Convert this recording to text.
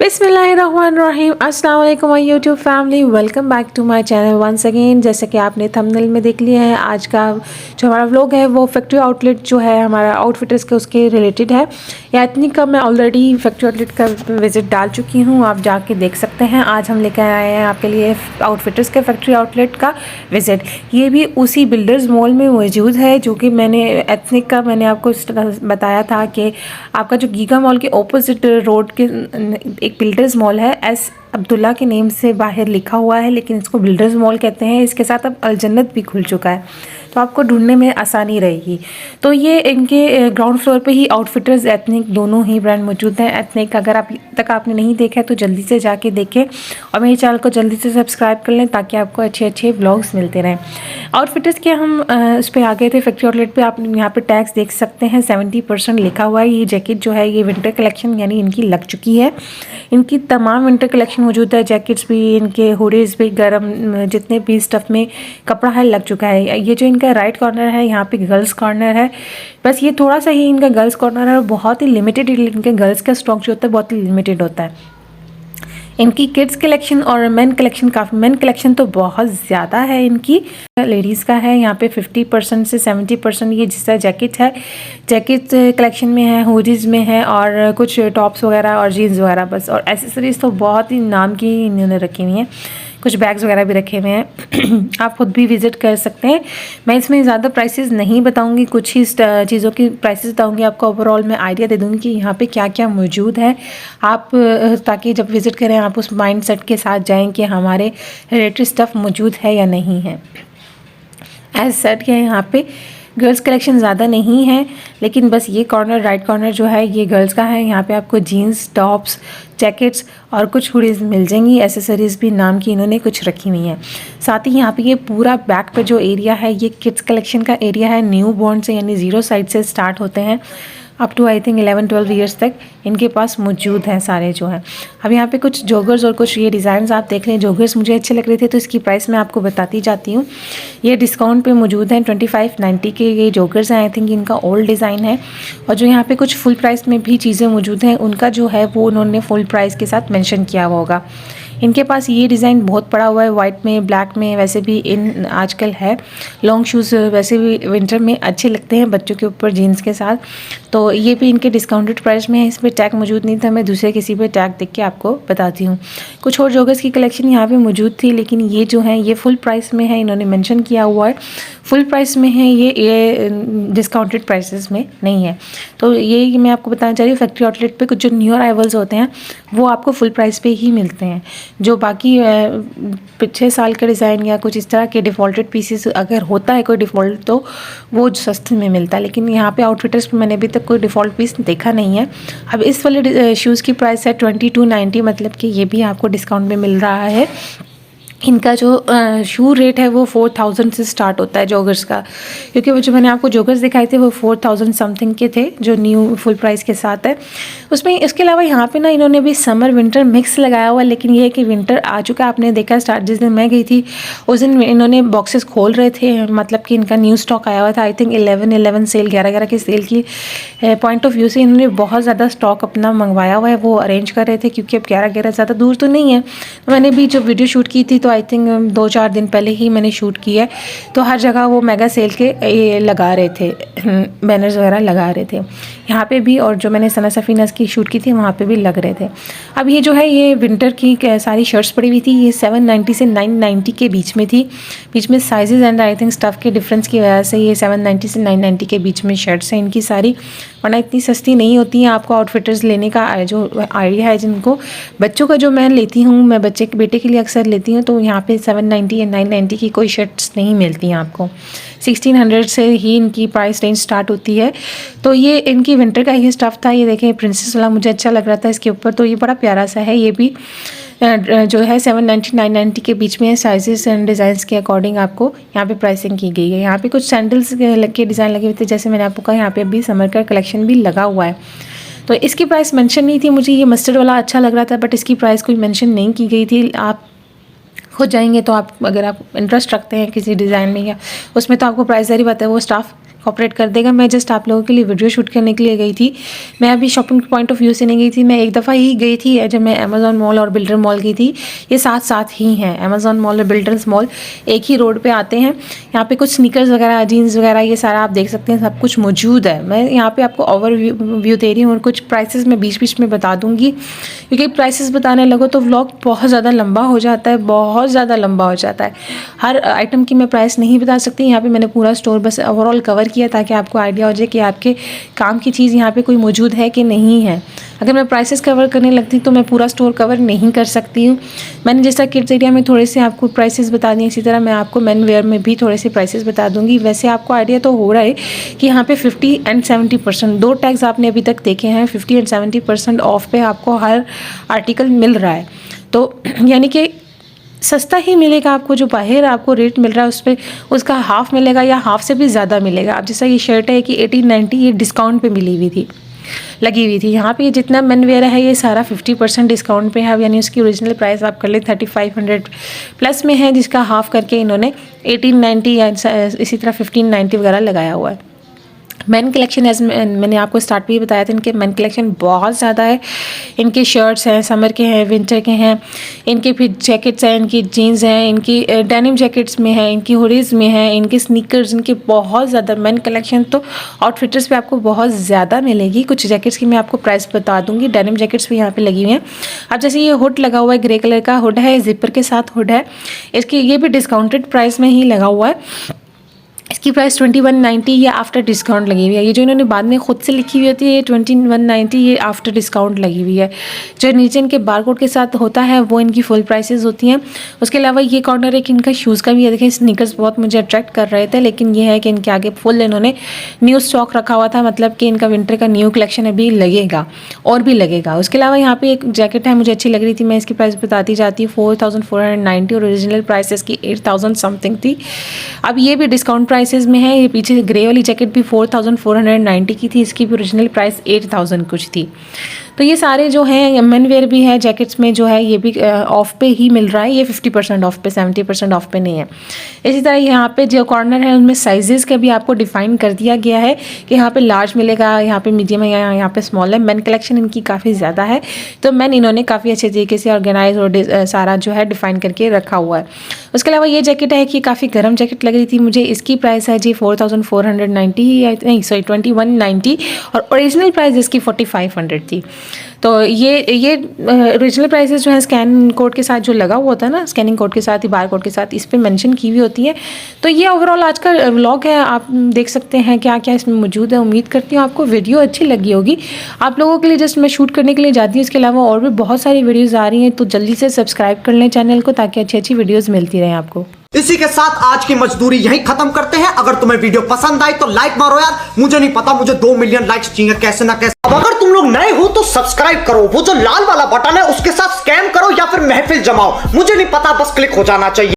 बिस्मिल्लाहिर्रहमानिर्रहीम। अस्सलाम वालेकुम my YouTube family, welcome back to my channel once again. जैसे कि आपने थंबनेल में देख लिया है, आज का जो हमारा व्लॉग है वो फैक्ट्री आउटलेट जो है हमारा आउटफिटर्स के उसके रिलेटेड है। या इतनी का मैं ऑलरेडी फैक्ट्री आउटलेट का विज़िट डाल चुकी हूँ, आप जाके देख सकते हैं। आज हम लेकर आए हैं आपके लिए आउटफिटर्स के फैक्ट्री आउटलेट का विज़िट। ये भी उसी बिल्डर्स मॉल में मौजूद है जो कि मैंने एथनिक का मैंने आपको बताया था कि आपका जो गीगा मॉल के ऑपोजिट रोड के एक बिल्डर्स मॉल है, एस अब्दुल्ला के नेम से बाहर लिखा हुआ है, लेकिन इसको बिल्डर्स मॉल कहते हैं। इसके साथ अब अलजन्नत भी खुल चुका है, तो आपको ढूंढने में आसानी रहेगी। तो ये इनके ग्राउंड फ्लोर पे ही आउटफिटर्स एथनिक दोनों ही ब्रांड मौजूद हैं। एथनिक अगर आप तक आपने नहीं देखा है तो जल्दी से जाके देखें और मेरे चैनल को जल्दी से सब्सक्राइब कर लें ताकि आपको अच्छे अच्छे व्लॉग्स मिलते रहें। आउटफिटर्स के हम उस पर आ गए थे फैक्ट्री आउटलेट पे। आप यहाँ पे टैक्स देख सकते हैं, 70% लिखा हुआ है। ये जैकेट जो है ये विंटर कलेक्शन यानी इनकी लग चुकी है। इनकी तमाम विंटर कलेक्शन मौजूद है, जैकेट्स भी, इनके हुडीज़ भी, गर्म जितने भी स्टफ़ में कपड़ा है लग चुका है। ये जो इनका राइट कॉर्नर है यहाँ पे गर्ल्स कॉर्नर है, बस ये थोड़ा सा ही इनका गर्ल्स कॉर्नर है और बहुत ही लिमिटेड इनके गर्ल्स का स्टॉक जो होता है बहुत ही लिमिटेड होता है। इनकी किड्स कलेक्शन और मेन कलेक्शन काफ़ी, मेन कलेक्शन तो बहुत ज़्यादा है इनकी। लेडीज़ का है यहाँ पे 50% से 70%। ये जिस तरह जैकेट है, जैकेट कलेक्शन में है, हुडीज़ में है और कुछ टॉप्स वगैरह और जीन्स वगैरह बस। और एसेसरीज़ तो बहुत ही नाम की इन्होंने रखी हुई हैं, कुछ बैग्स वगैरह भी रखे हुए हैं। आप खुद भी विज़िट कर सकते हैं। मैं इसमें ज़्यादा प्राइसेस नहीं बताऊंगी, कुछ ही चीज़ों की प्राइसेस बताऊंगी आपको। ओवरऑल मैं आइडिया दे दूंगी कि यहाँ पे क्या क्या मौजूद है, आप ताकि जब विज़िट करें आप उस माइंड सेट के साथ जाएं कि हमारे रिलेटेड स्टफ़ मौजूद है या नहीं है। एज सेट के यहाँ पे गर्ल्स कलेक्शन ज़्यादा नहीं है, लेकिन बस ये कॉर्नर, राइट कॉर्नर जो है ये गर्ल्स का है। यहाँ पे आपको जीन्स, टॉप्स, जैकेट्स और कुछ हुडीज़ मिल जाएंगी। एसेसरीज़ भी नाम की इन्होंने कुछ रखी हुई हैं। साथ ही यहाँ पे ये पूरा बैक पे जो एरिया है ये किड्स कलेक्शन का एरिया है। न्यू बॉर्न से यानी 0 साइड से स्टार्ट होते हैं up to I think 11-12 years तक इनके पास मौजूद हैं सारे जो हैं। अब यहाँ पे कुछ जॉगर्स और कुछ ये डिज़ाइन आप देख लें। जॉगर्स मुझे अच्छे लग रहे थे तो इसकी प्राइस मैं आपको बताती जाती हूँ। ये डिस्काउंट पे मौजूद हैं, 25-90 के ये जॉगर्स हैं। आई थिंक इनका ओल्ड डिज़ाइन है। और जो यहाँ पे कुछ फुल प्राइस में भी चीज़ें मौजूद हैं उनका जो है वो उन्होंने फुल प्राइस के साथ मेंशन किया हुआ होगा। इनके पास ये डिज़ाइन बहुत पड़ा हुआ है, वाइट में, ब्लैक में, वैसे भी इन आजकल है। लॉन्ग शूज़ वैसे भी विंटर में अच्छे लगते हैं बच्चों के ऊपर जीन्स के साथ। तो ये भी इनके डिस्काउंटेड प्राइस में है। इस पर टैग मौजूद नहीं था, मैं दूसरे किसी पे टैग देख के आपको बताती हूँ। कुछ और जॉगर्स की कलेक्शन यहाँ पे मौजूद थी, लेकिन ये जो है ये फुल प्राइस में है, इन्होंने मेंशन किया हुआ है फुल प्राइस में है। ये डिस्काउंटेड प्राइसेस में नहीं है। तो ये मैं आपको बताना चाह रही हूँ, फैक्ट्री आउटलेट पे कुछ जो न्यू अराइवल्स होते हैं वो आपको फुल प्राइस पे ही मिलते हैं। जो बाकी पिछले साल का डिज़ाइन या कुछ इस तरह के डिफ़ॉल्टेड पीसेस अगर होता है कोई डिफ़ॉल्ट तो वो सस्ते में मिलता है, लेकिन यहाँ पे आउटफिटर्स पे मैंने अभी तक कोई डिफ़ॉल्ट पीस देखा नहीं है। अब इस वाले शूज़ की प्राइस है 2290, मतलब कि ये भी आपको डिस्काउंट में मिल रहा है। इनका जो शू रेट है वो 4000 से स्टार्ट होता है जॉगर्स का, क्योंकि वो जो मैंने आपको जॉगर्स दिखाए थे वो 4000 समथिंग के थे जो न्यू फुल प्राइस के साथ है उसमें। इसके अलावा यहाँ पे ना इन्होंने भी समर विंटर मिक्स लगाया हुआ है, लेकिन ये है कि विंटर आ चुका है। आपने देखा स्टार्ट जिस दिन मैं गई थी उस दिन इन्होंने बॉक्सेस खोल रहे थे, मतलब कि इनका न्यू स्टॉक आया हुआ था। आई थिंक 11-11 सेल, 11-11 की सेल की पॉइंट ऑफ व्यू से इन्होंने बहुत ज़्यादा स्टॉक अपना मंगवाया हुआ है, वो अरेंज कर रहे थे, क्योंकि अब 11-11 ज़्यादा दूर तो नहीं है। मैंने भी जो वीडियो शूट की थी तो आई थिंक 2-4 दिन पहले ही मैंने शूट किया है, तो हर जगह वो मेगा सेल के ये लगा रहे थे, बैनर्स वगैरह लगा रहे थे यहाँ पे भी। और जो मैंने सना सफ़ीनस की शूट की थी वहाँ पे भी लग रहे थे। अब ये जो है ये विंटर की सारी शर्ट्स पड़ी हुई थी, ये 790 से 990 के बीच में थी। बीच में sizes and I think stuff के डिफरेंस की वजह से ये 790 से 990 के बीच में शर्ट्स हैं इनकी सारी, वरना इतनी सस्ती नहीं होती हैं। आपको आउटफिटर्स लेने का जो आइडिया है, जिनको बच्चों का जो मैं लेती हूँ, मैं बच्चे के बेटे के लिए अक्सर लेती हूँ, तो यहाँ पे 790 या 990 की कोई शर्ट्स नहीं मिलती हैं आपको। 1600 से ही इनकी प्राइस रेंज स्टार्ट होती है। तो ये इनकी विंटर का ही स्टफ़ था। ये देखें प्रिंसेस वाला मुझे अच्छा लग रहा था इसके ऊपर, तो ये बड़ा प्यारा सा है। ये भी जो है 790-990 के बीच में साइजेस एंड डिज़ाइंस के अकॉर्डिंग आपको यहाँ पे प्राइसिंग की गई है। यहाँ पे कुछ सैंडल्स के डिज़ाइन लगे हुए थे, जैसे मैंने आपको कहा यहाँ पे अभी समर का कलेक्शन भी लगा हुआ है। तो इसकी प्राइस मेंशन नहीं थी। मुझे ये मस्टर्ड वाला अच्छा लग रहा था, बट इसकी प्राइस कोई मेंशन नहीं की गई थी। आप खुद जाएंगे तो आप, अगर आप इंटरेस्ट रखते हैं किसी डिज़ाइन में या उसमें, तो आपको प्राइस ज़रूर बात है वो स्टाफ कॉपरेट कर देगा। मैं जस्ट आप लोगों के लिए वीडियो शूट करने के लिए गई थी। मैं अभी शॉपिंग पॉइंट ऑफ व्यू से नहीं गई थी, मैं एक दफ़ा ही गई थी जब मैं अमेज़ॉन मॉल और बिल्डर मॉल गई थी। ये साथ साथ ही हैं, अमेज़ॉन मॉल और बिल्डर्स मॉल एक ही रोड पे आते हैं। यहाँ पे कुछ स्नीकर्स वगैरह, जीन्स वगैरह, ये सारा आप देख सकते हैं, सब कुछ मौजूद है। मैं यहाँ पे आपको ओवर व्यू दे रही हूँ और कुछ प्राइसेस मैं बीच बीच में बता दूँगी, क्योंकि प्राइसेस बताने लगो तो व्लॉग बहुत ज़्यादा लंबा हो जाता है, बहुत ज़्यादा लंबा हो जाता है। हर आइटम की मैं प्राइस नहीं बता सकती। यहाँ पे मैंने पूरा स्टोर बस ओवरऑल कवर किया ताकि आपको आइडिया हो जाए कि आपके काम की चीज़ यहाँ पे कोई मौजूद है कि नहीं है। अगर मैं प्राइसेस कवर करने लगती तो मैं पूरा स्टोर कवर नहीं कर सकती हूँ। मैंने जैसा किड्स एरिया में थोड़े से आपको प्राइसेस बता दिए, इसी तरह मैं आपको मेन वेयर में भी थोड़े से प्राइसेस बता दूँगी। वैसे आपको आइडिया तो हो रहा है कि यहाँ पे 50 एंड 70% 2 टैग्स आपने अभी तक देखे हैं। 50 एंड 70% ऑफ पे आपको हर आर्टिकल मिल रहा है, तो यानी कि सस्ता ही मिलेगा आपको। जो बाहर आपको रेट मिल रहा है उस पर उसका हाफ मिलेगा या हाफ से भी ज़्यादा मिलेगा। अब जैसा ये शर्ट है कि 1890 ये डिस्काउंट पे मिली हुई थी, लगी हुई थी। यहाँ पे जितना मेन वेयर है ये सारा 50% डिस्काउंट पे है, यानी उसकी ओरिजिनल प्राइस आप कर ले 3500 प्लस में है, जिसका हाफ करके इन्होंने 1890 या इसी तरह 1590 वगैरह लगाया हुआ है। मेन कलेक्शन एज मैंने आपको स्टार्ट में ही बताया था, इनके मेन कलेक्शन बहुत ज़्यादा है। इनके शर्ट्स हैं, समर के हैं, विंटर के हैं, इनके फिर जैकेट्स हैं, इनकी जीन्स हैं, इनकी डेनिम जैकेट्स में है, इनकी हुडीज़ में है, इनके स्नीकर्स, इनके बहुत ज़्यादा मेन कलेक्शन तो आउटफिटर्स पे आपको बहुत ज़्यादा मिलेगी। कुछ जैकेट्स की मैं आपको प्राइस बता दूँगी। डेनिम जैकेट्स भी यहाँ पर लगी हुई हैं। अब जैसे ये हुड लगा हुआ है, ग्रे कलर का हुड है, जिपर के साथ हुड है, इसकी ये भी डिस्काउंटेड प्राइस में ही लगा हुआ है। इसकी प्राइस 2190 ये आफ्टर डिस्काउंट लगी हुई है। ये जो इन्होंने बाद में खुद से लिखी हुई होती है ये 2190 ये आफ्टर डिस्काउंट लगी हुई है। जो नीचे इनके बारकोड के साथ होता है वो इनकी फुल प्राइसेस होती हैं। उसके अलावा ये कॉर्नर एक इनका शूज़ का भी है। देखिए स्नीकर्स बहुत मुझे अट्रैक्ट कर रहे थे, लेकिन ये है कि इनके आगे फुल इन्होंने न्यू स्टॉक रखा हुआ था, मतलब कि इनका विंटर का न्यू कलेक्शन अभी लगेगा और भी लगेगा। उसके अलावा यहाँ पर एक जैकेट है, मुझे अच्छी लग रही थी, मैं इसकी प्राइस बताती जाती हूँ। 4490 और ओरिजिनल प्राइस इसकी 8000 समथिंग थी। अब ये भी डिस्काउंट प्राइसेस में है। ये पीछे ग्रे वाली जैकेट भी 4490 की थी, इसकी भी ओरिजिनल प्राइस 8000 कुछ थी। तो ये सारे जो हैं मेन वेयर भी है, जैकेट्स में जो है ये भी ऑफ पे ही मिल रहा है। ये 50% ऑफ पे, 70% ऑफ पे नहीं है। इसी तरह यहाँ पे जो कॉर्नर है उनमें साइजेस का भी आपको डिफाइन कर दिया गया है कि यहाँ पे लार्ज मिलेगा, यहाँ पे मीडियम है, यहाँ पे स्मॉल है। मेन कलेक्शन इनकी काफ़ी ज़्यादा है, तो मेन इन्होंने काफ़ी अच्छे तरीके से ऑर्गेनाइज और सारा जो है डिफाइन करके रखा हुआ है। उसके अलावा ये जैकेट है कि काफ़ी गर्म जैकेट लग रही थी मुझे, इसकी प्राइस है जी 4490 नहीं सॉरी 2190 और ओरिजिनल प्राइस इसकी 4500 थी। तो ये ओरिजिनल प्राइसेस जो है स्कैन कोड के साथ जो लगा हुआ होता है ना, स्कैनिंग कोड के साथ ही बार कोड के साथ इस पे मेंशन की हुई होती है। तो ये ओवरऑल आज का व्लॉग है, आप देख सकते हैं क्या क्या इसमें मौजूद है। उम्मीद करती हूँ आपको वीडियो अच्छी लगी होगी। आप लोगों के लिए जस्ट मैं शूट करने के लिए जाती हूँ, इसके अलावा और भी बहुत सारी वीडियोज़ आ रही हैं, तो जल्दी से सब्सक्राइब कर लें चैनल को ताकि अच्छी अच्छी वीडियोज़ मिलती रहें आपको। इसी के साथ आज की मजदूरी यहीं खत्म करते हैं। अगर तुम्हें वीडियो पसंद आई तो लाइक मारो यार, मुझे नहीं पता, मुझे 2 मिलियन लाइक्स चाहिए कैसे ना कैसे। अब अगर तुम लोग नए हो तो सब्सक्राइब करो, वो जो लाल वाला बटन है उसके साथ स्कैम करो या फिर महफिल जमाओ, मुझे नहीं पता, बस क्लिक हो जाना चाहिए।